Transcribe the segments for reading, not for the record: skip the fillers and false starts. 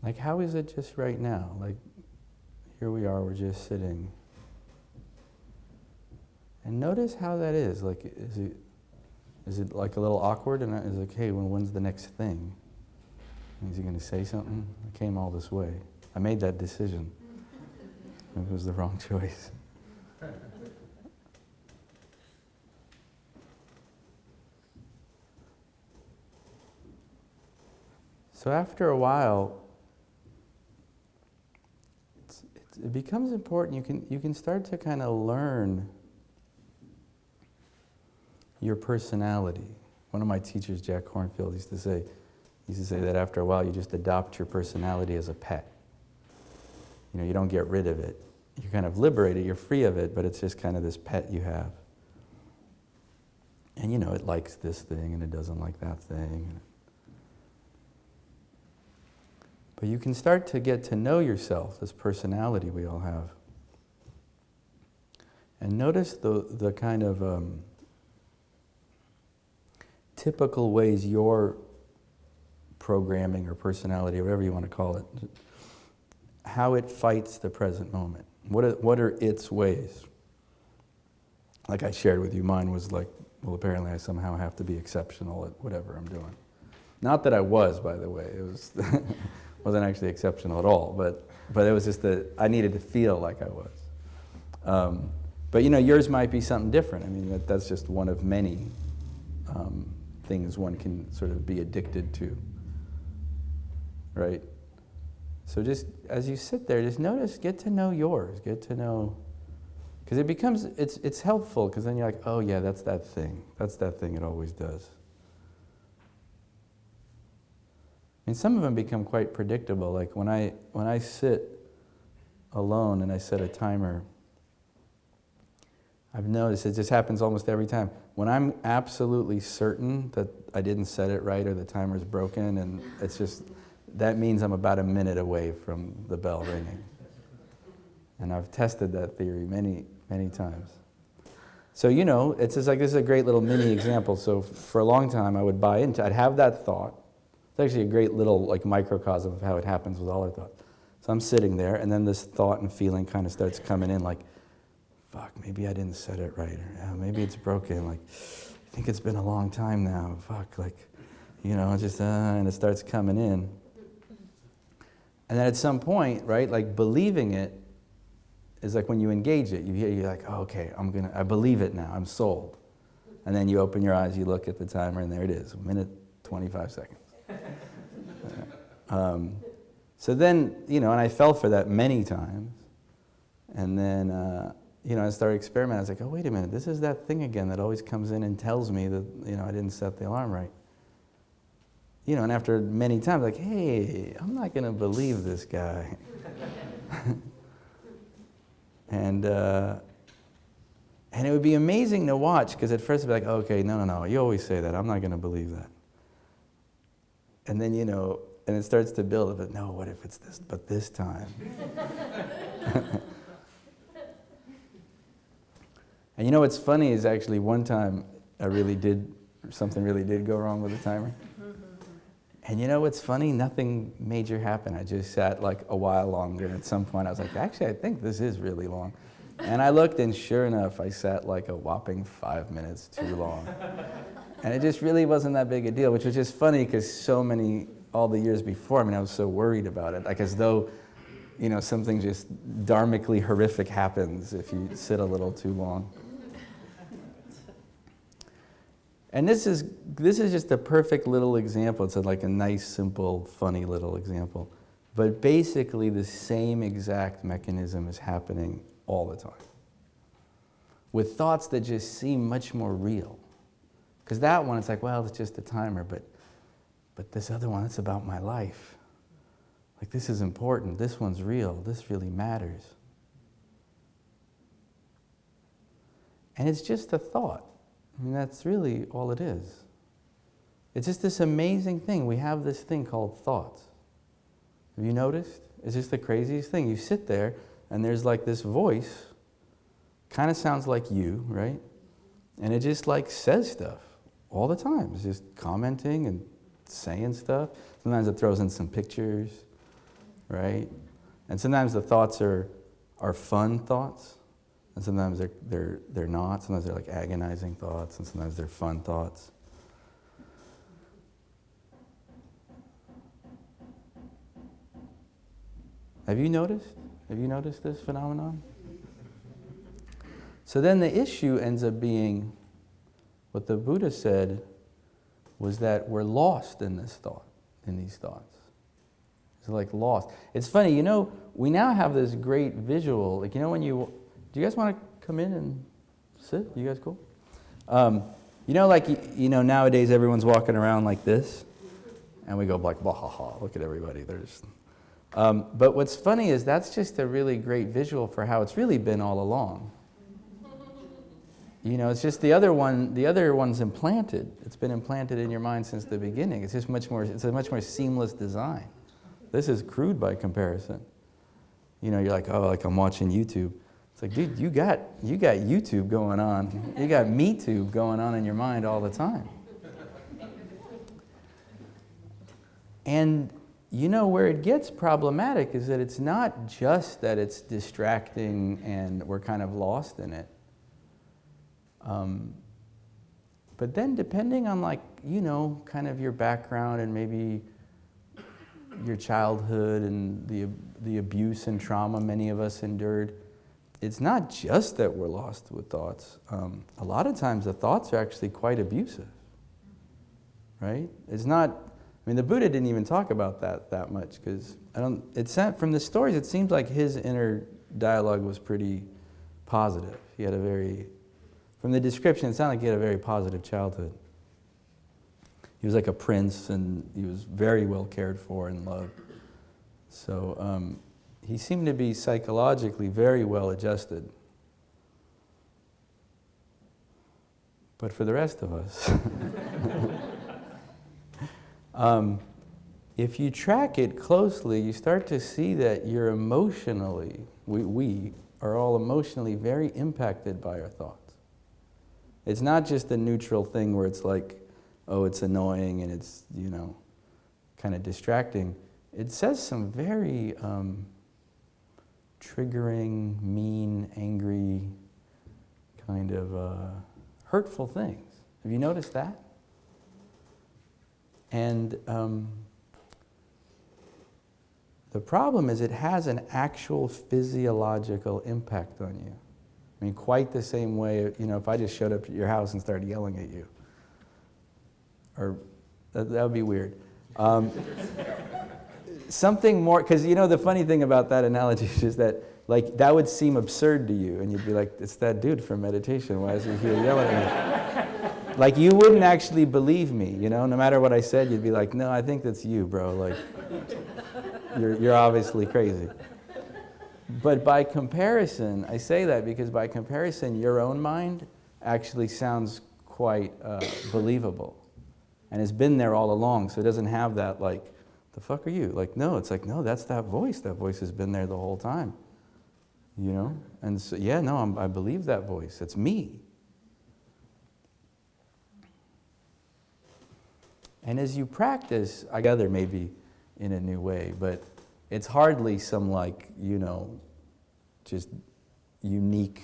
Like, how is it just right now? Like, here we are, we're just sitting. And notice how that is. Like, is it like a little awkward? And is it like, hey, when's the next thing? Is he going to say something? I came all this way. I made that decision. It was the wrong choice. So after a while, it becomes important. You can start to kind of learn your personality. One of my teachers, Jack Kornfield, used to say that after a while you just adopt your personality as a pet. You know, you don't get rid of it. You're kind of liberated, you're free of it, but it's just kind of this pet you have. And you know, it likes this thing and it doesn't like that thing. But you can start to get to know yourself, this personality we all have. And notice the kind of typical ways your programming or personality, or whatever you want to call it, how it fights the present moment. What are its ways? Like I shared with you, mine was like, well, apparently I somehow have to be exceptional at whatever I'm doing. Not that I was, by the way. It was wasn't actually exceptional at all, but it was just that I needed to feel like I was. But you know, yours might be something different. I mean, that's just one of many things one can sort of be addicted to, right? So just as you sit there, just notice, get to know yours, get to know, because it becomes, it's helpful, because then you're like, oh yeah, that's that thing it always does. And some of them become quite predictable. Like when I sit alone and I set a timer, I've noticed it just happens almost every time. When I'm absolutely certain that I didn't set it right or the timer's broken, and it's just, that means I'm about a minute away from the bell ringing. And I've tested that theory many, many times. So, you know, it's just like, this is a great little mini example. So for a long time I would buy into, I'd have that thought. It's actually a great little like microcosm of how it happens with all our thoughts. So I'm sitting there, and then this thought and feeling kind of starts coming in, like, fuck, maybe I didn't set it right, or maybe it's broken, like, I think it's been a long time now, fuck, like, you know, just, and it starts coming in. And then at some point, right, like believing it is like when you engage it, you're like, oh, okay, I believe it now, I'm sold. And then you open your eyes, you look at the timer, and there it is, 1:25 seconds. So then, you know, and I fell for that many times. And then, you know, I started experimenting. I was like, oh, wait a minute, this is that thing again that always comes in and tells me that, you know, I didn't set the alarm right. You know, and after many times, like, hey, I'm not going to believe this guy. And it would be amazing to watch, because at first I'd be like, oh, okay, no, you always say that. I'm not going to believe that. And then, you know, and it starts to build, but no, what if it's this, but this time? And you know what's funny is actually one time something really did go wrong with the timer. And you know what's funny? Nothing major happened. I just sat like a while longer, and at some point I was like, actually, I think this is really long. And I looked, and sure enough, I sat like a whopping 5 minutes too long. And it just really wasn't that big a deal, which was just funny because all the years before, I mean, I was so worried about it, like as though, you know, something just dharmically horrific happens if you sit a little too long. And this is just a perfect little example. It's like a nice, simple, funny little example. But basically the same exact mechanism is happening all the time, with thoughts that just seem much more real. Because that one, it's like, well, it's just a timer, but this other one, it's about my life. Like, this is important, this one's real, this really matters. And it's just a thought. I mean, that's really all it is. It's just this amazing thing. We have this thing called thoughts. Have you noticed? It's just the craziest thing. You sit there, and there's like this voice, kind of sounds like you, right? And it just like says stuff all the time. It's just commenting and saying stuff. Sometimes it throws in some pictures. right? And sometimes the thoughts are fun thoughts, and sometimes they're not. Sometimes they're like agonizing thoughts, and sometimes they're fun thoughts. Have you noticed this phenomenon? So then the issue ends up being, what the Buddha said was that we're lost in this thought, in these thoughts. It's like lost. It's funny, we now have this great visual, like, when do you guys want to come in and sit? You guys cool? Nowadays everyone's walking around like this, and we go like, bah ha ha, look at everybody. But what's funny is that's just a really great visual for how it's really been all along. It's just the other one's implanted. It's been implanted in your mind since the beginning. It's just it's a much more seamless design. This is crude by comparison. You're like, oh, like I'm watching YouTube. It's like, dude, you got YouTube going on. You got MeTube going on in your mind all the time. And where it gets problematic is that it's not just that it's distracting and we're kind of lost in it. But then depending on kind of your background and maybe your childhood and the abuse and trauma many of us endured, it's not just that we're lost with thoughts. A lot of times the thoughts are actually quite abusive, right? It's not, the Buddha didn't even talk about that much because from the stories it seems like his inner dialogue was pretty positive. He had from the description, it sounded like he had a very positive childhood. He was like a prince, and he was very well cared for and loved. So he seemed to be psychologically very well adjusted. But for the rest of us, if you track it closely, you start to see that you're emotionally, we are all emotionally very impacted by our thoughts. It's not just a neutral thing where it's like, oh, it's annoying and it's, kind of distracting. It says some very triggering, mean, angry, kind of hurtful things. Have you noticed that? And the problem is it has an actual physiological impact on you. Quite the same way, if I just showed up at your house and started yelling at you. Or, that would be weird. Something more, because the funny thing about that analogy is just that, that would seem absurd to you, and you'd be like, it's that dude from meditation, why is he here yelling at me? You wouldn't actually believe me, no matter what I said, you'd be like, no, I think that's you, bro, you're obviously crazy. But by comparison, I say that because by comparison, your own mind actually sounds quite believable. And has been there all along, so it doesn't have that the fuck are you? No, it's no, that's that voice. That voice has been there the whole time. And so, I believe that voice. It's me. And as you practice, I gather maybe in a new way, but it's hardly some just unique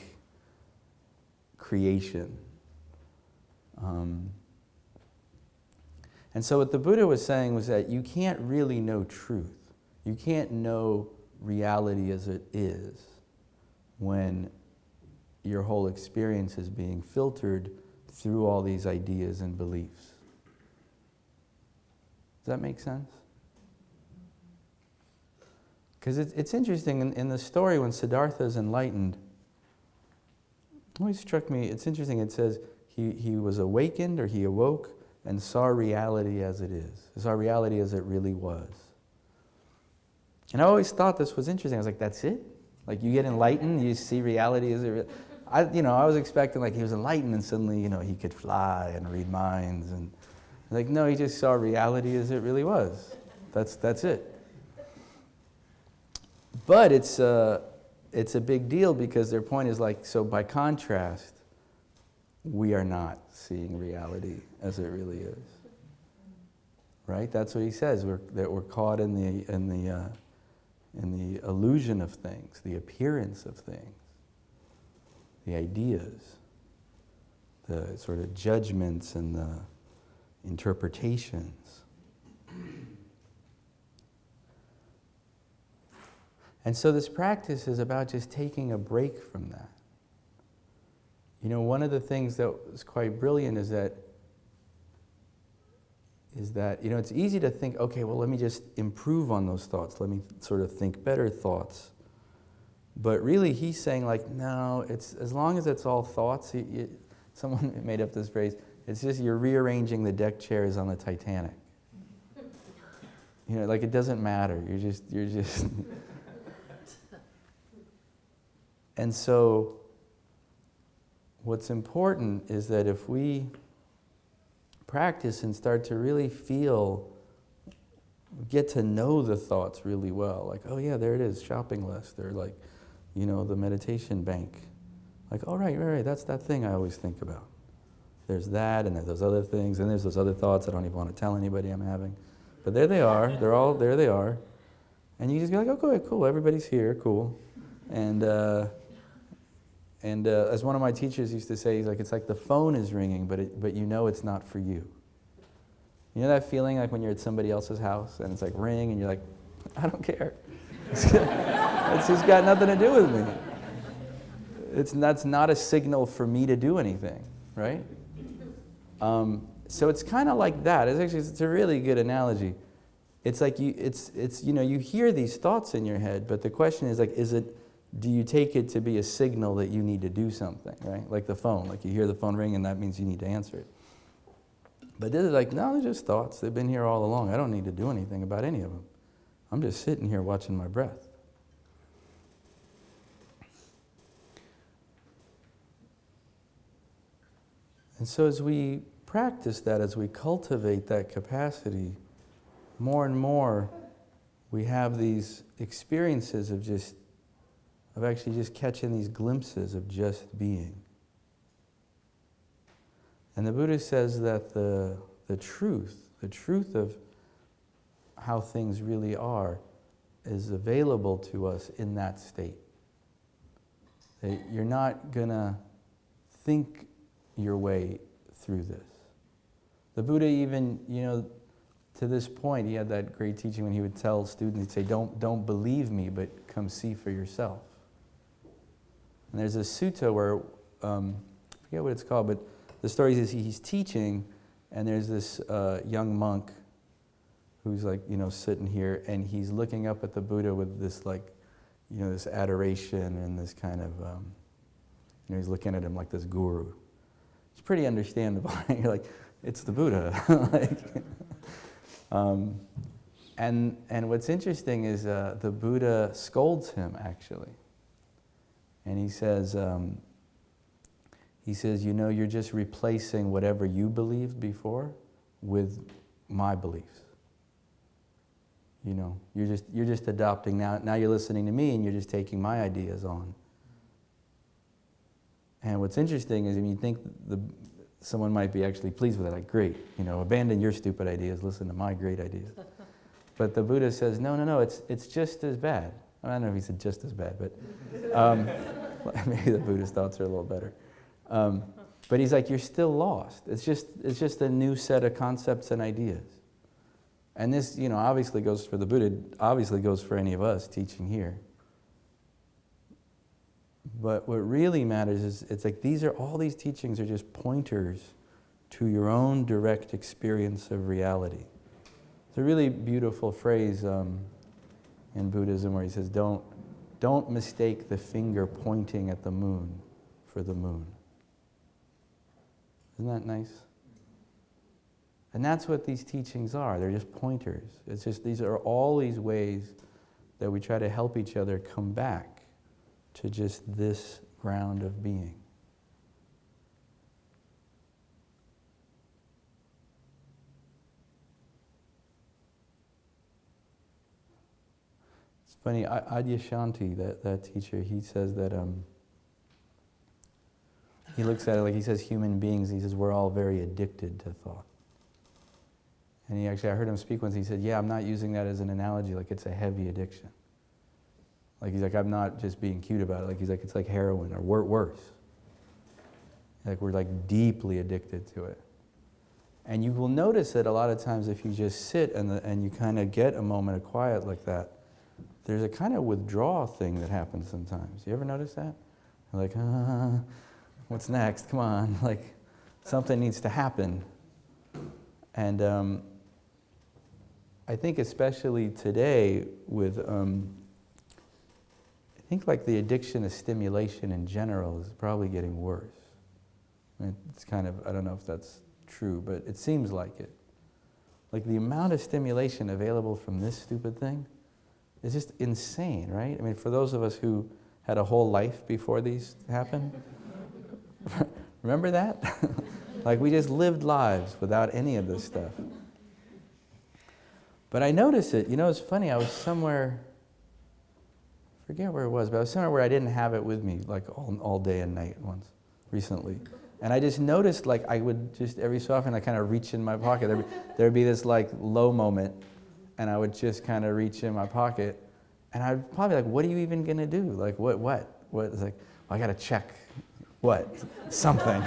creation. And so what the Buddha was saying was that you can't really know truth. You can't know reality as it is when your whole experience is being filtered through all these ideas and beliefs. Does that make sense? Because it's interesting, in the story when Siddhartha is enlightened, it always struck me, it's interesting, it says he was awakened, or he awoke, and saw reality as it is. He saw reality as it really was. And I always thought this was interesting. I was like, that's it? You get enlightened, you see reality as it really... I was expecting he was enlightened and suddenly, he could fly and read minds. And no, he just saw reality as it really was. That's it. But it's a big deal because their point is so by contrast, we are not seeing reality as it really is. Right? That's what he says. That we're caught in in the illusion of things, the appearance of things, the ideas, the sort of judgments and the interpretations. And so this practice is about just taking a break from that. You know, one of the things that was quite brilliant is that, you know, it's easy to think, okay, well, let me just improve on those thoughts. Let me sort of think better thoughts. But really, he's saying, like, no, it's as long as it's all thoughts. Someone made up this phrase. It's just you're rearranging the deck chairs on the Titanic. You know, like, it doesn't matter. You're just. And so, what's important is that if we practice and start to really get to know the thoughts really well, like, oh yeah, there it is, shopping list, or like, you know, the meditation bank. Like, oh right, that's that thing I always think about. There's that, and there's those other things, and there's those other thoughts I don't even want to tell anybody I'm having. But there they are, there they are. And you just go like, okay, cool, everybody's here, cool. And as one of my teachers used to say, he's like, it's like the phone is ringing, but you know it's not for you. You know that feeling like when you're at somebody else's house and it's like ring and you're like, I don't care. It's just got nothing to do with me. That's not a signal for me to do anything, right? So it's kind of like that. It's a really good analogy. It's like you hear these thoughts in your head, but the question is like, do you take it to be a signal that you need to do something, right? Like the phone, like you hear the phone ring and that means you need to answer it. But this is like, no, they're just thoughts. They've been here all along. I don't need to do anything about any of them. I'm just sitting here watching my breath. And so as we practice that, as we cultivate that capacity, more and more we have these experiences of actually just catching these glimpses of just being. And the Buddha says that the truth of how things really are is available to us in that state. That you're not going to think your way through this. The Buddha even, to this point, he had that great teaching when he would tell students, he'd say, don't believe me, but come see for yourself. And there's a sutta where, I forget what it's called, but the story is he's teaching, and there's this young monk who's like, sitting here, and he's looking up at the Buddha with this this adoration and this kind of, he's looking at him like this guru. It's pretty understandable. You're like, it's the Buddha. And what's interesting is the Buddha scolds him, actually. And he says, you're just replacing whatever you believed before with my beliefs. You're just adopting now you're listening to me and you're just taking my ideas on. And what's interesting is, you think someone might be actually pleased with it, like, great, abandon your stupid ideas, listen to my great ideas. But the Buddha says, no, it's just as bad. I don't know if he said just as bad, but maybe the Buddhist thoughts are a little better. But he's like, you're still lost. It's just a new set of concepts and ideas. And this, obviously goes for the Buddha, obviously goes for any of us teaching here. But what really matters is, it's like all these teachings are just pointers to your own direct experience of reality. It's a really beautiful phrase in Buddhism where he says, don't mistake the finger pointing at the moon for the moon. Isn't that nice? And that's what these teachings are. They're just pointers. It's just, these are all these ways that we try to help each other come back to just this ground of being. It's funny, Adyashanti, that teacher, he says that, he looks at it like, he says human beings, he says we're all very addicted to thought. And I heard him speak once, he said, yeah, I'm not using that as an analogy, like it's a heavy addiction. Like he's like, I'm not just being cute about it. Like he's like, it's like heroin or worse. Like we're like deeply addicted to it. And you will notice that a lot of times if you just sit and you kind of get a moment of quiet like that, there's a kind of withdrawal thing that happens sometimes. You ever notice that? You're like, what's next? Come on, like something needs to happen. And I think especially today with, I think like the addiction to stimulation in general is probably getting worse. I mean, it's kind of, I don't know if that's true, but it seems like it. Like the amount of stimulation available from this stupid thing is just insane, right? I mean, for those of us who had a whole life before these happened, remember that? Like we just lived lives without any of this stuff. But I noticed it, it's funny, I was somewhere, I forget where it was, but I was somewhere where I didn't have it with me, like all day and night once, recently. And I just noticed, like, I would just every so often, I kind of reach in my pocket. There'd be this, like, low moment, and I would just kind of reach in my pocket, and I'd probably like, what are you even going to do? Like, what? It's like, well, I got to check. What? Something.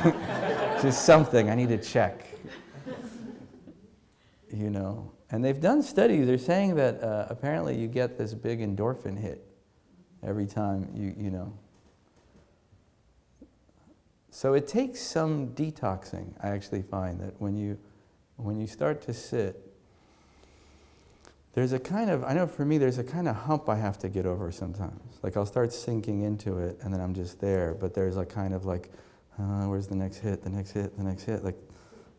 Just something I need to check. And they've done studies. They're saying that apparently you get this big endorphin hit every time you. So it takes some detoxing. I actually find that when you start to sit, there's a kind of, I know for me, there's a kind of hump I have to get over sometimes. Like I'll start sinking into it, and then I'm just there. But there's a kind of like, where's the next hit? The next hit? The next hit?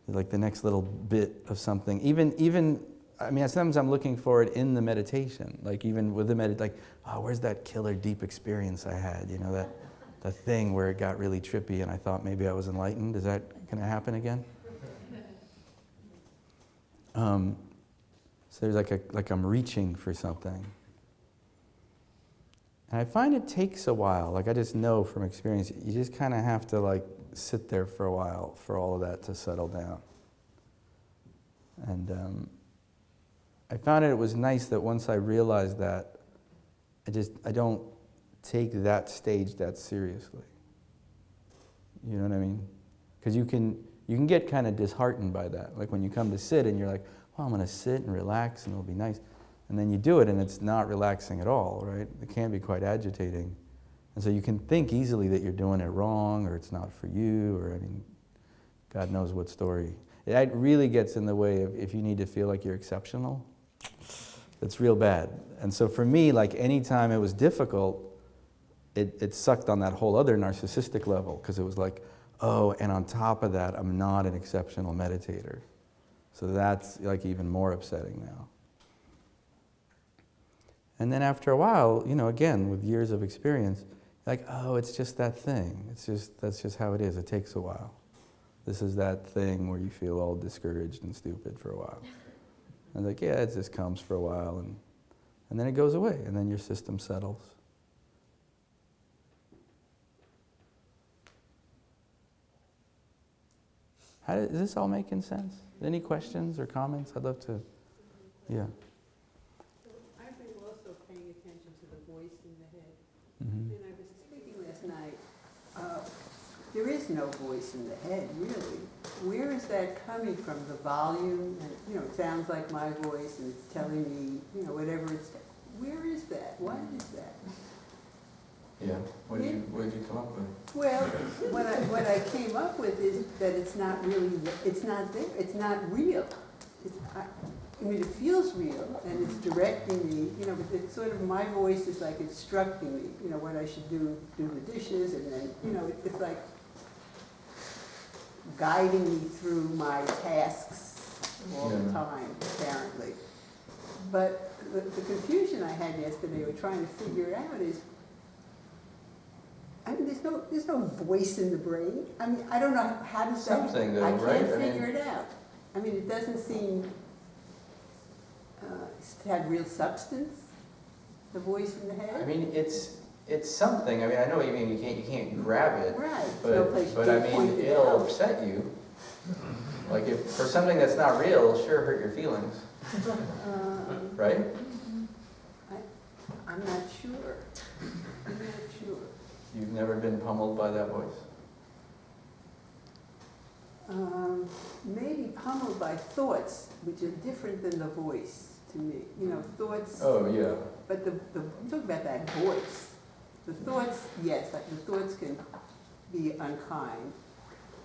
Like the next little bit of something. Even. I mean, sometimes I'm looking for it in the meditation. Like even with the like, where's that killer deep experience I had? That thing where it got really trippy and I thought maybe I was enlightened. Is that going to happen again? So there's like I'm reaching for something. And I find it takes a while. Like I just know from experience, you just kind of have to like sit there for a while for all of that to settle down. And I found it was nice that once I realized that, I don't take that stage that seriously. You know what I mean? Because you can get kind of disheartened by that. Like when you come to sit and you're like, well, I'm going to sit and relax and it'll be nice. And then you do it and it's not relaxing at all, right? It can be quite agitating. And so you can think easily that you're doing it wrong or it's not for you or, God knows what story. It really gets in the way of if you need to feel like you're exceptional. It's real bad. And so for me, like anytime it was difficult, it sucked on that whole other narcissistic level because it was like, oh, and on top of that, I'm not an exceptional meditator. So that's like even more upsetting now. And then after a while, again, with years of experience, like, oh, it's just that thing. That's just how it is. It takes a while. This is that thing where you feel all discouraged and stupid for a while. And like, yeah, it just comes for a while, and then it goes away, and then your system settles. Is this all making sense? Any questions or comments? I'd love to, yeah. I've been also paying attention to the voice in the head. Mm-hmm. And I was thinking last night, there is no voice in the head, really. Where is that coming from? The volume, and, it sounds like my voice, and it's telling me, whatever it's. Where is that? What is that? Yeah. What did you come up with? Well, what I came up with is that it's not really. It's not there. It's not real. It feels real, and it's directing me. But it's sort of my voice is like instructing me. What I should do the dishes, and then it's like guiding me through my tasks all the time, apparently. But the confusion I had yesterday, or trying to figure it out, is, there's no voice in the brain. I don't know how to say something it. I can't figure it out. It doesn't seem to have real substance. The voice in the head. It's something. I know what you mean. You can't grab it. Right. But it'll upset you. Like if for something that's not real, it'll sure hurt your feelings. Right? I'm not sure. I'm not sure. You've never been pummeled by that voice? Maybe pummeled by thoughts, which are different than the voice to me. You know, thoughts. Oh, yeah. But I'm talking about that voice. The thoughts, yes, like the thoughts can be unkind.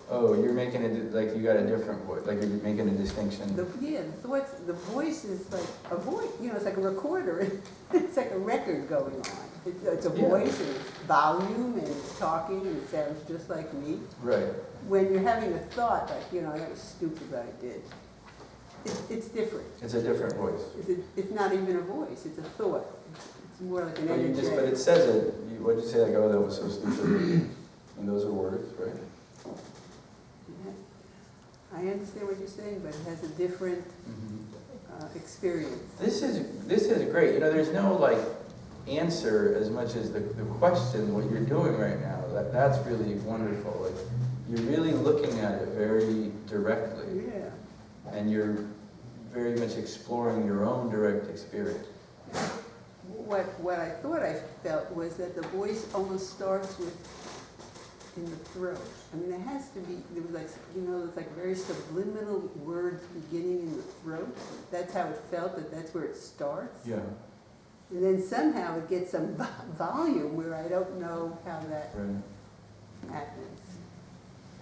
Oh, you're making it like you got a different voice, like you're making a distinction. The thoughts, the voice is like a voice, you know, it's like a recorder. It's like a record going on. It's a voice and it's volume and it's talking and it sounds just like me. Right. When you're having a thought, like, you know, that was stupid what I did. It's different. It's a different voice. It's not even a voice, it's a thought. It's more like an energy. But it says it, what'd you say, like, oh, that was so stupid? And those are words, right? I understand what you're saying, but it has a different experience. This is great. You know, there's no like answer as much as the question, what you're doing right now. That's really wonderful. Like, you're really looking at it very directly. Yeah. And you're very much exploring your own direct experience. What I thought I felt was that the voice almost starts with in the throat. I mean, there has to be, there was like, you know, it's like very subliminal words beginning in the throat. That's how it felt, that's where it starts. Yeah. And then somehow it gets some volume where I don't know how that happens.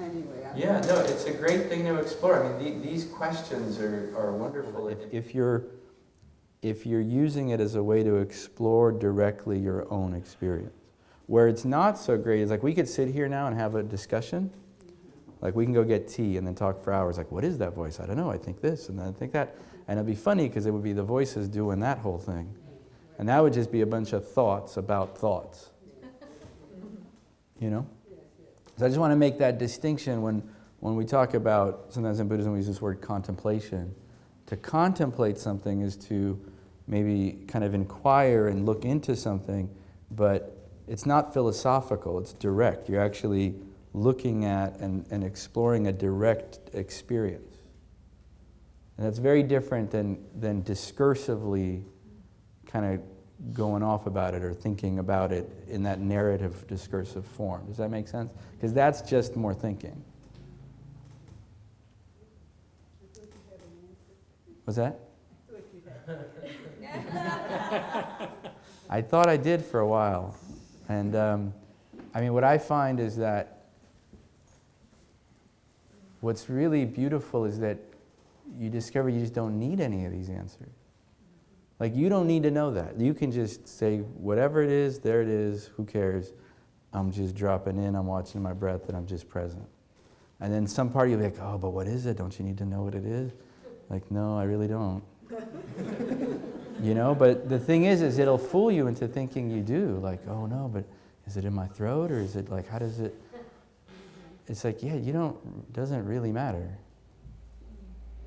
Anyway. Yeah, no, it's a great thing to explore. I mean, these questions are wonderful. If you're using it as a way to explore directly your own experience. Where it's not so great is like we could sit here now and have a discussion. Like we can go get tea and then talk for hours. Like, what is that voice? I don't know. I think this and then I think that. And it'd be funny because it would be the voices doing that whole thing. And that would just be a bunch of thoughts about thoughts. You know? So I just want to make that distinction when we talk about, sometimes in Buddhism we use this word contemplation. To contemplate something is to maybe kind of inquire and look into something, but it's not philosophical, it's direct. You're actually looking at and exploring a direct experience. And that's very different than discursively kind of going off about it or thinking about it in that narrative discursive form. Does that make sense? Because that's just more thinking. What's that? I thought I did for a while. And I mean, what I find is that what's really beautiful is that you discover you just don't need any of these answers. Like, you don't need to know that. You can just say, whatever it is, there it is, who cares? I'm just dropping in, I'm watching my breath, and I'm just present. And then some part of you will be like, oh, but what is it? Don't you need to know what it is? Like, no, I really don't. You know, but the thing is it'll fool you into thinking you do. Like, oh no, but is it in my throat or is it like, how does it? It's like, yeah, it doesn't really matter.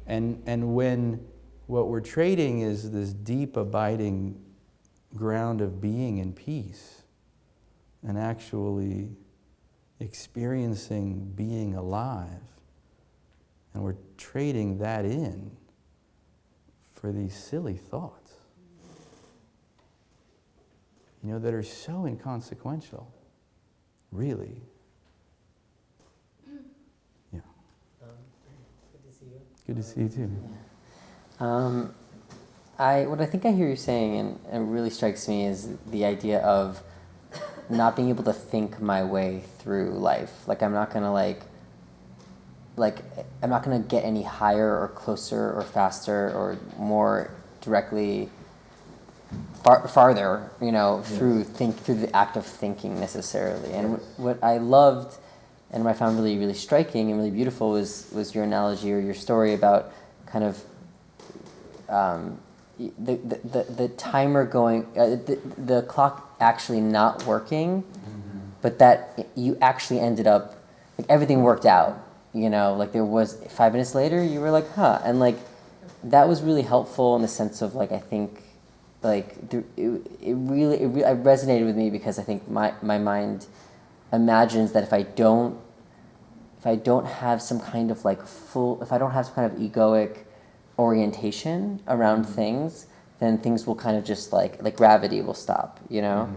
And when what we're trading is this deep abiding ground of being in peace and actually experiencing being alive, and we're trading that in for these silly thoughts. You know, that are so inconsequential, really. Yeah. Good to see you. Good to see you too. What I think I hear you saying, and it really strikes me, is the idea of not being able to think my way through life. Like, I'm not gonna I'm not gonna get any higher or closer or faster or more directly farther, you know, through the act of thinking necessarily. And what I loved and what I found really, really striking and really beautiful was your analogy or your story about kind of the timer going, the clock actually not working, but that you actually ended up, like, everything worked out, you know, like there was 5 minutes later you were like, huh, and like that was really helpful in the sense of, like, I think, like, it really resonated with me because I think my mind imagines that if I don't have some kind of like if I don't have some kind of egoic orientation around things, then things will kind of just like gravity will stop, you know?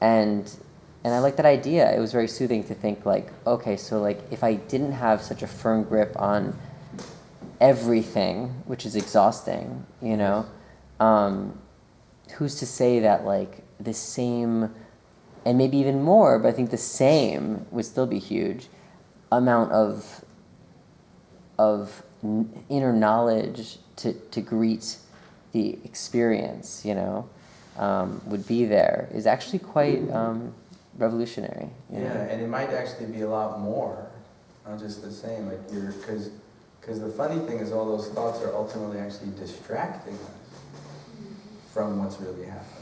And I like that idea. It was very soothing to think like, okay, so like if I didn't have such a firm grip on everything, which is exhausting, you know, who's to say that like the same, and maybe even more, but I think the same would still be huge, amount of inner knowledge to greet the experience, you know, would be there, is actually quite revolutionary. You know? And it might actually be a lot more, not just the same. Like because the funny thing is, all those thoughts are ultimately actually distracting us from what's really happening.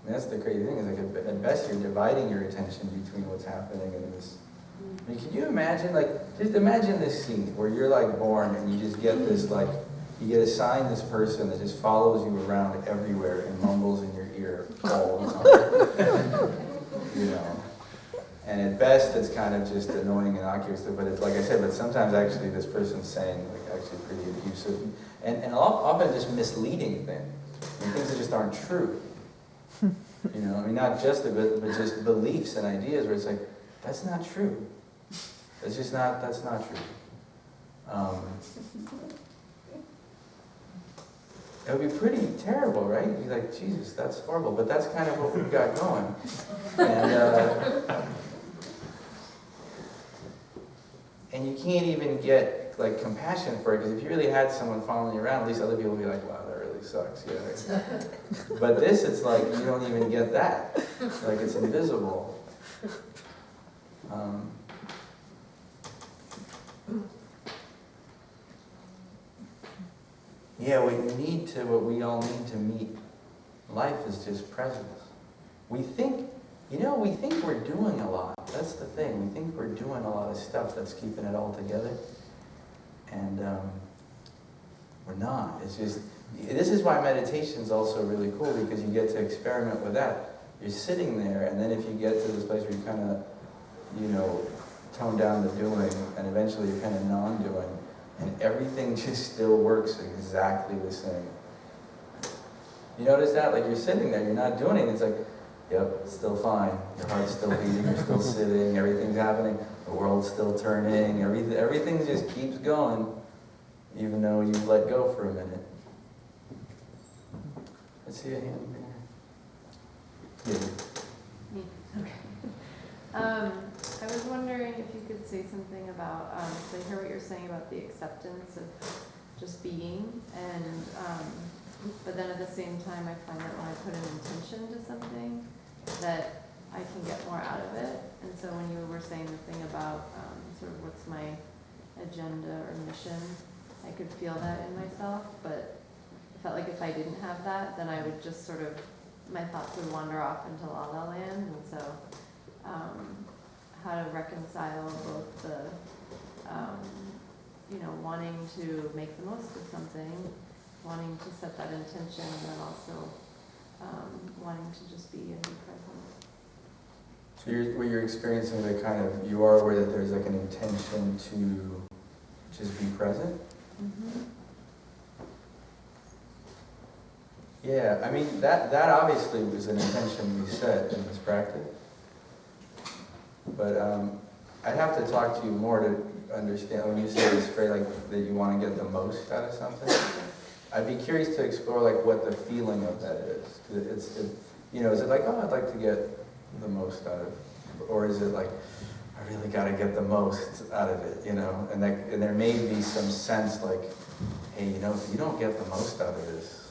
And that's the crazy thing, is like at best you're dividing your attention between what's happening and this. I mean, can you imagine, like, just imagine this scene where you're like born and you just get this, like, you get assigned this person that just follows you around everywhere and mumbles in your ear all the time. You know? And at best it's kind of just annoying and innocuous, but it's like I said, but sometimes actually this person's saying like actually pretty abusive and often just misleading things. I mean, things that just aren't true. You know, I mean, not just a bit, but just beliefs and ideas where it's like, that's not true. That's not true. It would be pretty terrible, right? You'd be like, Jesus, that's horrible, but that's kind of what we've got going. And you can't even get like compassion for it, because if you really had someone following you around, at least other people would be like, wow, that really sucks. Yeah. But this, it's like you don't even get that. Like it's invisible. Yeah, what we all need to meet life is just presence. We think we're doing a lot. That's the thing. We think we're doing a lot of stuff that's keeping it all together. And we're not. It's just, this is why meditation is also really cool, because you get to experiment with that. You're sitting there, and then if you get to this place where you kind of, tone down the doing, and eventually you're kind of non-doing, and everything just still works exactly the same. You notice that? Like you're sitting there, you're not doing it, it's like, yep, it's still fine. Your heart's still beating, you're still sitting, everything's happening, the world's still turning, everything just keeps going, even though you've let go for a minute. Let's see a hand there. Me. Okay. I was wondering if you could say something about, so I hear what you're saying about the acceptance of just being, and but then at the same time I find that when I put an intention to something, that I can get more out of it. And so when you were saying the thing about sort of what's my agenda or mission, I could feel that in myself, but I felt like if I didn't have that, then I would just sort of, my thoughts would wander off into La La Land. And so how to reconcile both the, wanting to make the most of something, wanting to set that intention, and then also wanting to just be and be present. So you're experiencing the kind of, you are aware that there's like an intention to just be present? Mm-hmm. Yeah, I mean, that obviously was an intention we set in this practice. But I'd have to talk to you more to understand, when you say this phrase, like, that you want to get the most out of something. I'd be curious to explore, like, what the feeling of that is. 'Cause is it like, oh, I'd like to get the most out of it? Or is it like, I really got to get the most out of it, And there may be some sense like, hey, if you don't get the most out of this,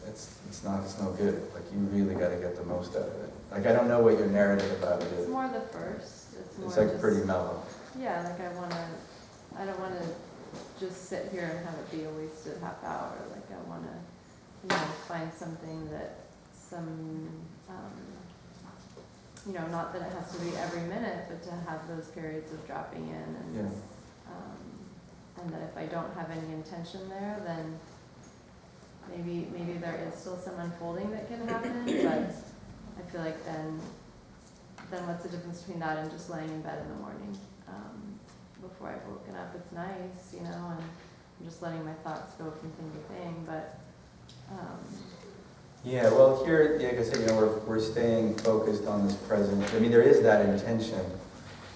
it's no good. Like, you really got to get the most out of it. Like, I don't know what your narrative about it is. It's more the first. It's like just, pretty mellow. Yeah, like I don't want to just sit here and have it be a wasted half hour. Like I want to, find something that not that it has to be every minute, but to have those periods of dropping in and that if I don't have any intention there, then maybe there is still some unfolding that can happen, but I feel like then what's the difference between that and just laying in bed in the morning before I've woken up? It's nice, and I'm just letting my thoughts go from thing to thing, but Yeah, well, here, like I said, we're staying focused on this present. I mean, there is that intention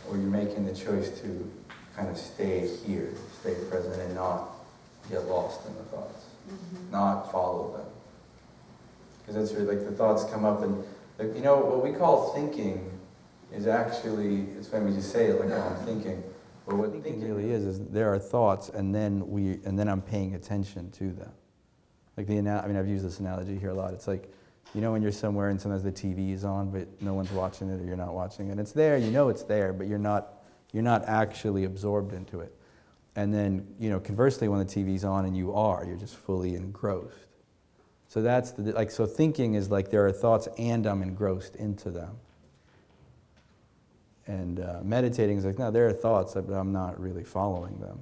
where you're making the choice to kind of stay here, stay present, and not get lost in the thoughts, not follow them. Because that's really, like, the thoughts come up, and like, what we call thinking is actually, it's funny we just say it like, oh, I'm thinking. But what thinking really is there are thoughts, and then I'm paying attention to them. Like I've used this analogy here a lot. It's like, when you're somewhere and sometimes the TV is on, but no one's watching it or you're not watching it. It's there, it's there, but you're not actually absorbed into it. And then, conversely, when the TV's on and you're just fully engrossed. So that's so thinking is like there are thoughts and I'm engrossed into them. And meditating is like, no, there are thoughts, but I'm not really following them.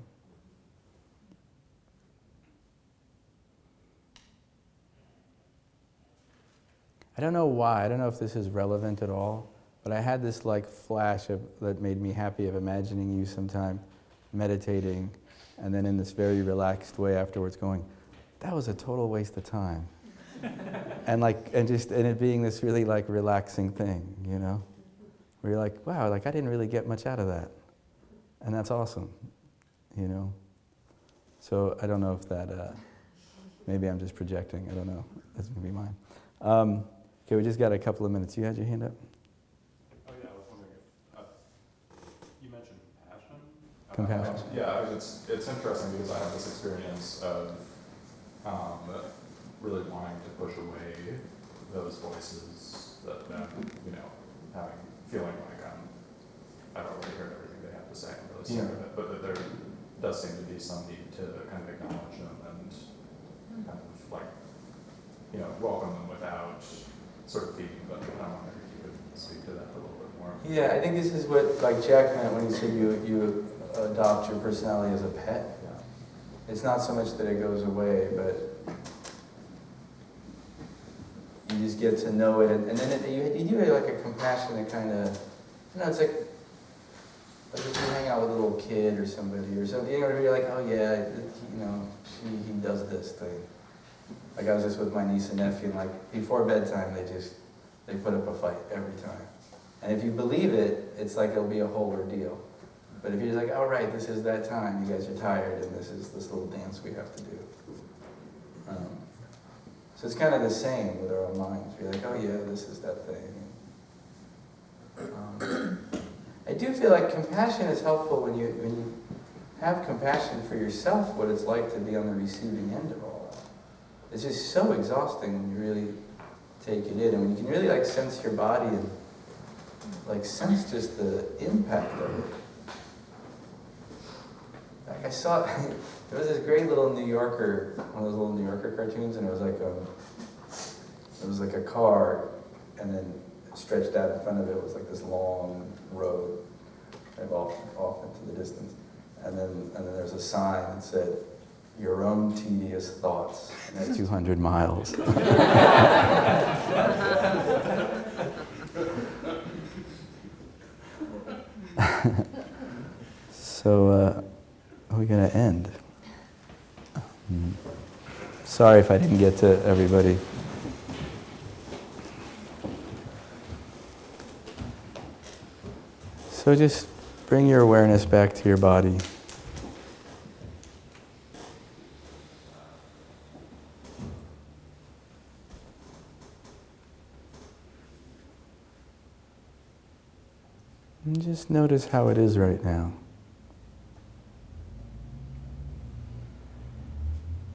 I don't know why. I don't know if this is relevant at all, but I had this like flash that made me happy of imagining you sometime meditating, and then in this very relaxed way afterwards going, that was a total waste of time. and it being this really like relaxing thing, where you're like, wow, like I didn't really get much out of that. And that's awesome, So I don't know if that, maybe I'm just projecting, I don't know. That's maybe mine. Okay, we just got a couple of minutes. You had your hand up? Oh yeah, I was wondering if, you mentioned Compassion. Yeah, it's interesting because I have this experience of really wanting to push away those voices that feeling like I've already heard everything they have to say. I'm really sick of it, but that there does seem to be some need to kind of acknowledge them and kind of like, welcome them without sort of feeding them. I wonder if you could speak to that a little bit more. Yeah, I think this is what like Jack meant when he said you adopt your personality as a pet. Yeah. It's not so much that it goes away, but you just get to know it, and then you do like a compassionate kind of, it's like if you hang out with a little kid or somebody or something, you're like, oh yeah, he does this thing. Like I was just with my niece and nephew, and like before bedtime, they put up a fight every time. And if you believe it, it's like it'll be a whole ordeal. But if you're just like, all right, this is that time, you guys are tired, and this is this little dance we have to do. So it's kind of the same with our own minds. You're like, oh yeah, this is that thing. I do feel like compassion is helpful when you have compassion for yourself, what it's like to be on the receiving end of all that. It's just so exhausting when you really take it in, and when you can really like sense your body and like sense just the impact of it. Like I saw, there was this great little New Yorker, one of those little New Yorker cartoons, and it was like a car, and then stretched out in front of it was like this long road, kind of off into the distance, and then there's a sign that said, "Your own tedious thoughts," and at 200 miles. So, we're going to end. Sorry if I didn't get to everybody. So just bring your awareness back to your body. And just notice how it is right now.